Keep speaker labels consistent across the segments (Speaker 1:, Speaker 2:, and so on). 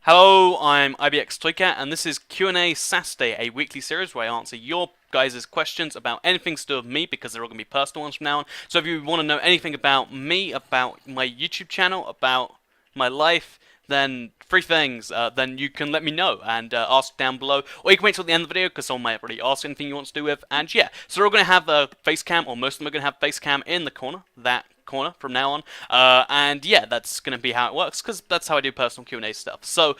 Speaker 1: Hello, I'm IBX Toycat, and this is QnA Saturday, a weekly series where I answer your guys' questions about anything to do with me, because they're all going to be personal ones from now on. So if you want to know anything about me, about my YouTube channel, about my life, then three things, then you can let me know and ask down below, or you can wait till the end of the video because someone might already ask anything you want to do with. And yeah, so we're all going to have a face cam, or most of them are going to have face cam in the corner, that corner from now on, and yeah, that's going to be how it works, because that's how I do personal Q&A stuff. So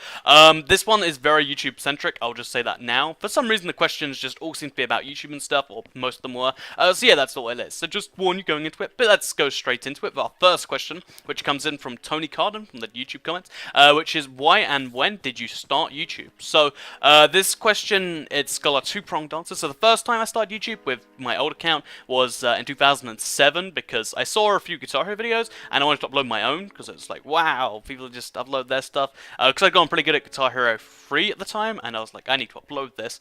Speaker 1: this one is very YouTube centric, I'll just say that now. For some reason the questions just all seem to be about YouTube and stuff, or most of them were, so yeah, that's all it is. So just warn you going into it, but let's go straight into it with our first question, which comes in from Tony Carden from the YouTube comments, which is why and when did you start YouTube? So this question, it's got a two-pronged answer. So the first time I started YouTube with my old account was in 2007, because I saw a few Guitar Hero videos and I wanted to upload my own, because it's like, wow, people just upload their stuff, because I'd gotten pretty good at Guitar Hero 3 at the time, and I was like, I need to upload this.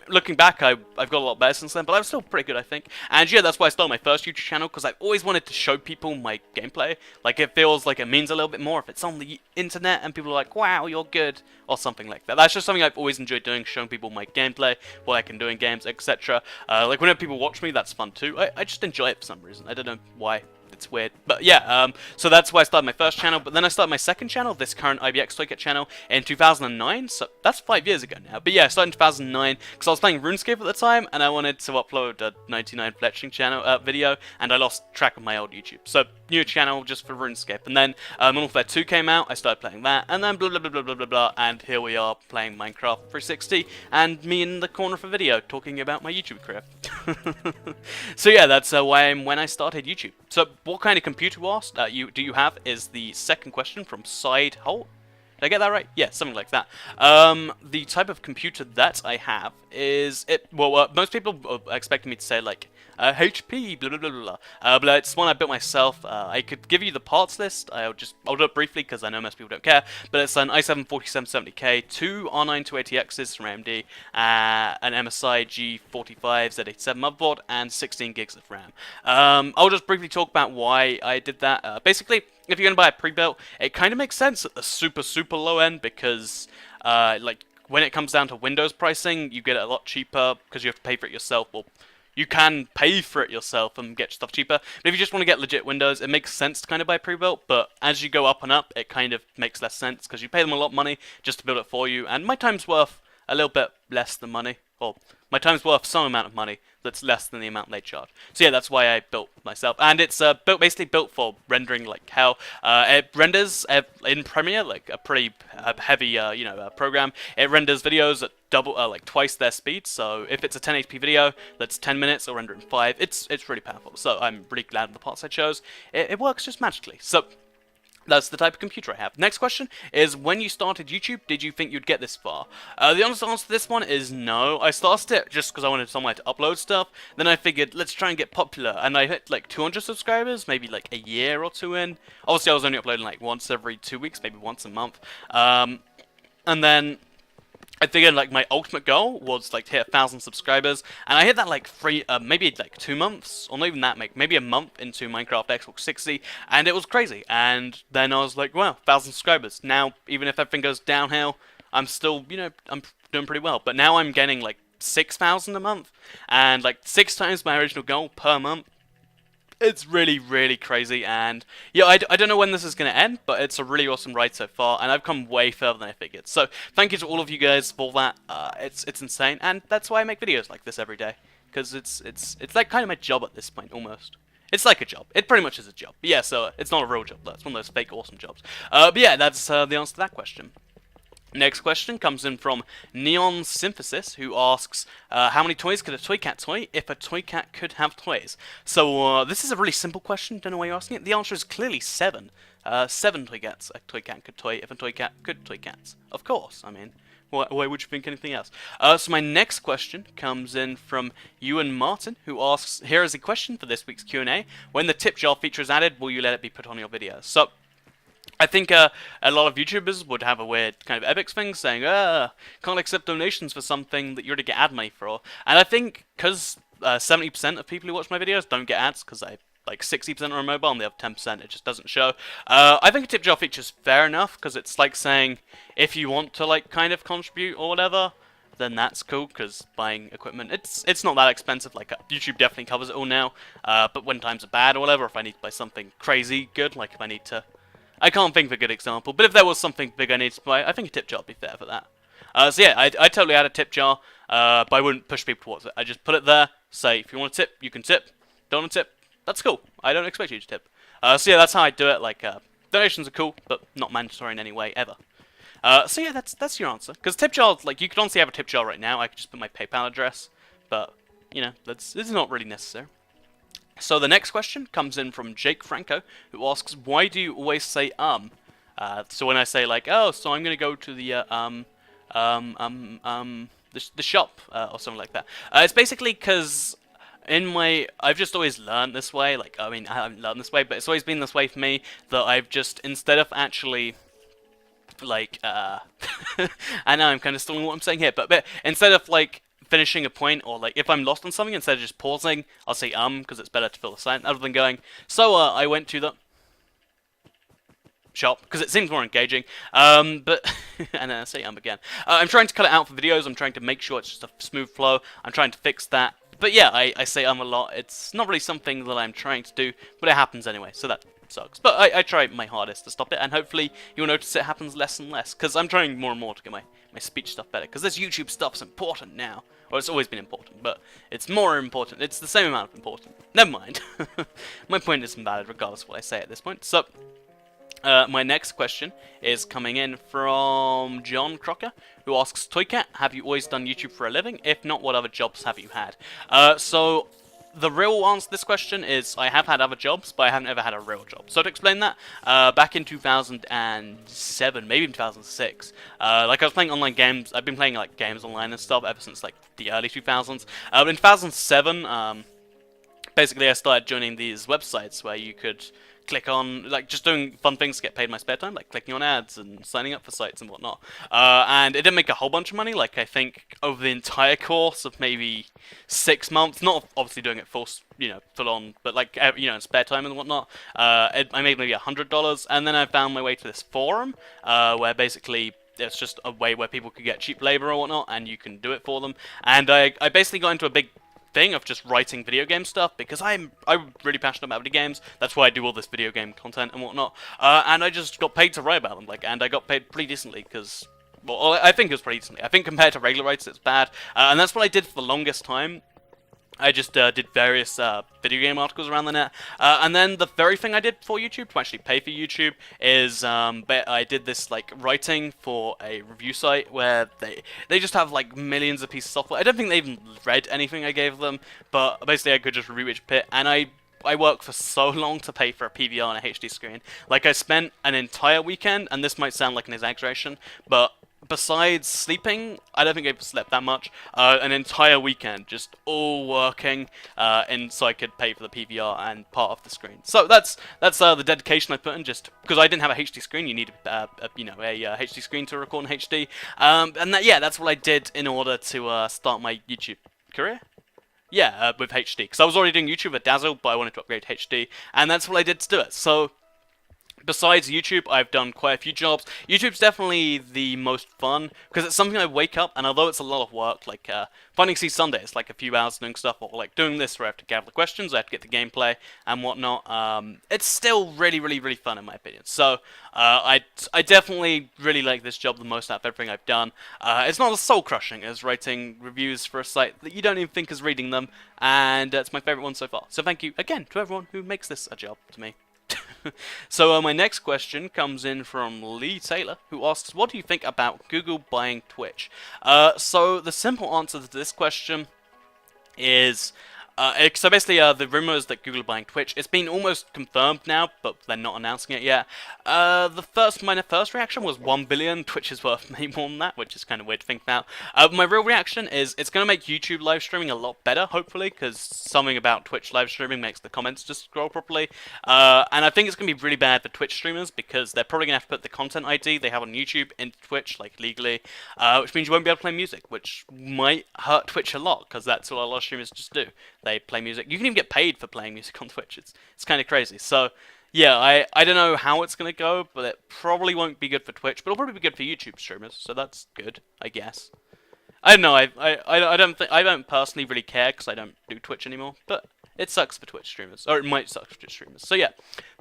Speaker 1: Looking back, I've got a lot better since then, but I'm still pretty good, I think. And yeah, that's why I started my first YouTube channel, because I've always wanted to show people my gameplay. Like, it feels like it means a little bit more if it's on the internet and people are like, wow, you're good, or something like that. That's just something I've always enjoyed doing, showing people my gameplay, what I can do in games, etc. Like, whenever people watch me, that's fun too. I just enjoy it for some reason. I don't know why. It's weird, but yeah, so that's why I started my first channel, but then I started my second channel, this current IBX Toycat channel, in 2009, so that's 5 years ago now. But yeah, I started in 2009, because I was playing RuneScape at the time, and I wanted to upload a 99 fletching channel video, and I lost track of my old YouTube, so new channel just for RuneScape. And then Modern Warfare 2 came out, I started playing that, and then blah blah blah blah blah blah blah, and here we are playing Minecraft 360, and me in the corner of a video talking about my YouTube career. So yeah, that's why and when I started YouTube. So what kind of computer do you have is the second question from Side Holt. Did I get that right? Yeah, something like that. The type of computer that I have is most people are expecting me to say like HP, blah blah blah blah. But it's one I built myself. I could give you the parts list. I'll do it briefly because I know most people don't care. But it's an i7 4770K, two R9 280Xs from AMD, an MSI G45 Z87 motherboard, and 16 gigs of RAM. I'll just briefly talk about why I did that. Basically, if you're gonna buy a pre-built, it kind of makes sense at the super low end, because like when it comes down to Windows pricing, you get it a lot cheaper because you have to pay for it yourself. Well, you can pay for it yourself and get stuff cheaper. But if you just want to get legit Windows, it makes sense to kind of buy pre-built. But as you go up and up, it kind of makes less sense because you pay them a lot of money just to build it for you. And my time's worth a little bit less than money. Or my time's worth some amount of money that's less than the amount they charge. So yeah, that's why I built myself. And it's basically built for rendering like hell. It renders in Premiere, like a pretty heavy program. It renders videos at like twice their speed. So if it's a 1080p video that's 10 minutes, it'll render in 5. It's really powerful. So I'm really glad with the parts I chose. It works just magically. So that's the type of computer I have. Next question is, when you started YouTube, did you think you'd get this far? The honest answer to this one is no. I started it just because I wanted somewhere to upload stuff. Then I figured, let's try and get popular. And I hit like 200 subscribers, maybe like a year or two in. Obviously, I was only uploading like once every 2 weeks, maybe once a month. And then I figured like my ultimate goal was like to hit 1,000 subscribers, and I hit that like maybe like 2 months, or not even that, maybe a month into Minecraft Xbox 60, and it was crazy. And then I was like, wow, 1,000 subscribers. Now, even if everything goes downhill, I'm still, I'm doing pretty well. But now I'm getting like 6,000 a month, and like 6 times my original goal per month. It's really crazy, and yeah, I don't know when this is going to end, but it's a really awesome ride so far, and I've come way further than I figured. So thank you to all of you guys for that. It's insane, and that's why I make videos like this every day, because it's like kind of my job at this point, almost. It's like a job. It pretty much is a job. But yeah, so it's not a real job. That's one of those fake awesome jobs. But yeah, that's the answer to that question. Next question comes in from Neon Synthesis, who asks, how many toys could a Toycat toy if a Toycat could have toys? So this is a really simple question, don't know why you're asking it. The answer is clearly 7. 7 Toycats a Toycat could toy if a Toycat could toy cats. Of course, I mean, why would you think anything else? So my next question comes in from Ewan Martin, who asks, here is a question for this week's Q&A. When the tip jar feature is added, will you let it be put on your video? So I think a lot of YouTubers would have a weird kind of ethics thing saying, can't accept donations for something that you're to get ad money for. And I think because 70% of people who watch my videos don't get ads because I like 60% are mobile and the other 10% it just doesn't show. I think a tip jar feature is fair enough, because it's like saying if you want to like kind of contribute or whatever, then that's cool, because buying equipment, it's not that expensive. Like YouTube definitely covers it all now, but when times are bad or whatever, if I need to buy something crazy good, like if I need to, I can't think of a good example, but if there was something big I need to buy, I think a tip jar would be fair for that. So yeah, I totally add a tip jar, but I wouldn't push people towards it. I just put it there, say if you want to tip, you can tip. Don't want to tip, that's cool. I don't expect you to tip. So yeah, that's how I do it. Like donations are cool, but not mandatory in any way ever. So yeah, that's your answer. Because tip jar, like you could honestly have a tip jar right now. I could just put my PayPal address, but you know, this is not really necessary. So the next question comes in from Jake Franco, who asks, "Why do you always say So when I say like, oh, so I'm gonna go to the the shop or something like that, it's basically because I've just always learned this way. Like, I mean, I haven't learned this way, but it's always been this way for me that I've just, instead of actually like I know I'm kind of stalling what I'm saying here, but instead of like finishing a point, or like if I'm lost on something, instead of just pausing, I'll say because it's better to fill the silence other than going, so I went to the shop, because it seems more engaging, but and then I say again. I'm trying to cut it out for videos. I'm trying to make sure it's just a smooth flow. I'm trying to fix that, but yeah, I say a lot. It's not really something that I'm trying to do, but it happens anyway, so that sucks. But I try my hardest to stop it, and hopefully you'll notice it happens less and less, because I'm trying more and more to get my speech stuff better, because this YouTube stuff's important now. Well, it's always been important, but it's more important. It's the same amount of important. Never mind. My point is invalid regardless of what I say at this point. So my next question is coming in from John Crocker, who asks, Toycat, have you always done YouTube for a living? If not, what other jobs have you had? So the real answer to this question is I have had other jobs, but I haven't ever had a real job. So to explain that, back in 2007, maybe in 2006, like I was playing online games. I've been playing like games online and stuff ever since like the early 2000s. But in 2007, basically I started joining these websites where you could click on, like, just doing fun things to get paid in my spare time, like clicking on ads and signing up for sites and whatnot. And it didn't make a whole bunch of money, like, I think over the entire course of maybe 6 months, not obviously doing it full on, but like, in spare time and whatnot, I made maybe $100, and then I found my way to this forum, where basically it's just a way where people could get cheap labor or whatnot, and you can do it for them. And I basically got into a big thing of just writing video game stuff, because I'm really passionate about video games. That's why I do all this video game content and whatnot. And I just got paid to write about them, like, and I got paid pretty decently, because, well, I think it was pretty decently. I think compared to regular writers, it's bad. And that's what I did for the longest time. I just did various video game articles around the net, and then the very thing I did for YouTube, to actually pay for YouTube, is I did this like writing for a review site where they just have like millions of pieces of software. I don't think they even read anything I gave them, but basically I could just review each bit, and I worked for so long to pay for a PVR and a HD screen. Like, I spent an entire weekend, and this might sound like an exaggeration, but besides sleeping, I don't think I slept that much, an entire weekend just all working, and so I could pay for the PVR and part of the screen. So that's the dedication I put in, just because I didn't have a HD screen. You need a HD screen to record in HD, and that's what I did in order to start my YouTube career. Yeah, with HD, because I was already doing YouTube with Dazzle, but I wanted to upgrade to HD, and that's what I did to do it. So besides YouTube, I've done quite a few jobs. YouTube's definitely the most fun, because it's something I wake up, and although it's a lot of work, like Finding C Sunday, it's like a few hours doing stuff, or like doing this where I have to gather the questions, I have to get the gameplay and whatnot. It's still really, really, really fun in my opinion. So I definitely really like this job the most out of everything I've done. It's not as soul crushing as writing reviews for a site that you don't even think is reading them, and it's my favorite one so far. So thank you again to everyone who makes this a job to me. So my next question comes in from Lee Taylor, who asks, what do you think about Google buying Twitch? So the simple answer to this question is, so basically the rumors that Google are buying Twitch, it's been almost confirmed now, but they're not announcing it yet. My first reaction was 1 billion. Twitch is worth way more than that, which is kind of weird to think about. My real reaction is it's going to make YouTube live streaming a lot better, hopefully, because something about Twitch live streaming makes the comments just scroll properly. And I think it's going to be really bad for Twitch streamers, because they're probably going to have to put the content ID they have on YouTube into Twitch, like legally, which means you won't be able to play music, which might hurt Twitch a lot, because that's what a lot of streamers just do. they play music. You can even get paid for playing music on Twitch. It's kind of crazy. So yeah, I don't know how it's gonna go, but it probably won't be good for Twitch, but it'll probably be good for YouTube streamers. So that's good, I guess. I don't know. I don't personally really care because I don't do Twitch anymore, but it sucks for Twitch streamers, or it might suck for Twitch streamers. So yeah,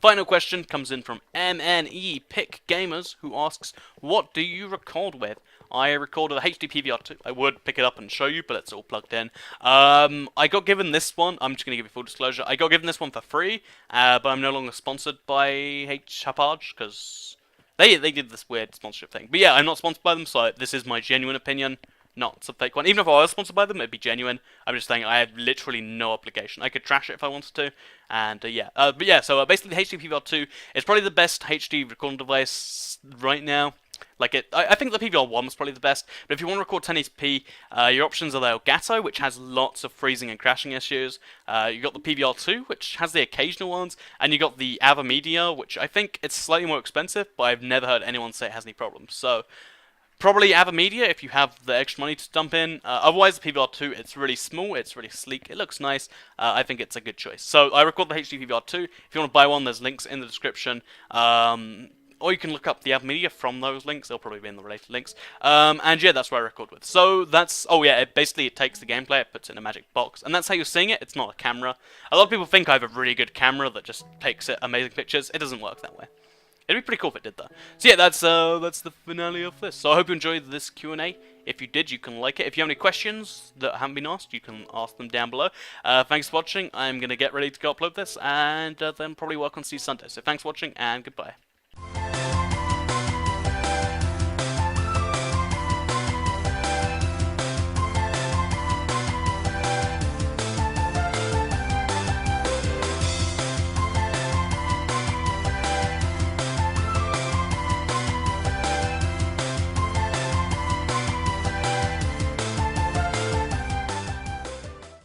Speaker 1: final question comes in from MNE Pick Gamers, who asks, "What do you record with?" I record with a HDPVR2. I would pick it up and show you, but it's all plugged in. I got given this one. I'm just gonna give you full disclosure. I got given this one for free, but I'm no longer sponsored by Hauppage because they did this weird sponsorship thing. But yeah, I'm not sponsored by them, so this is my genuine opinion. Not some fake one. Even if I was sponsored by them, it'd be genuine. I'm just saying I have literally no obligation. I could trash it if I wanted to, and yeah. But yeah, so basically the HDPVR2 is probably the best HD recording device right now. Like I think the PVR1 was probably the best, but if you want to record 1080p, your options are the Elgato, which has lots of freezing and crashing issues. You got the PVR2, which has the occasional ones, and you got the AVerMedia, which I think it's slightly more expensive, but I've never heard anyone say it has any problems. So probably AVerMedia if you have the extra money to dump in. Otherwise, the PVR2, it's really small, it's really sleek, it looks nice. I think it's a good choice. So I record the HD PVR2. If you want to buy one, there's links in the description. Or you can look up the AVerMedia from those links. They'll probably be in the related links. And yeah, that's what I record with. So that's, oh yeah, basically it takes the gameplay, it puts it in a magic box, and that's how you're seeing it. It's not a camera. A lot of people think I have a really good camera that just takes it amazing pictures. It doesn't work that way. It'd be pretty cool if it did that. So yeah, that's the finale of this. So I hope you enjoyed this Q&A. If you did, you can like it. If you have any questions that haven't been asked, you can ask them down below. Thanks for watching. I'm going to get ready to go upload this, and then probably work on Sunday. So thanks for watching, and goodbye.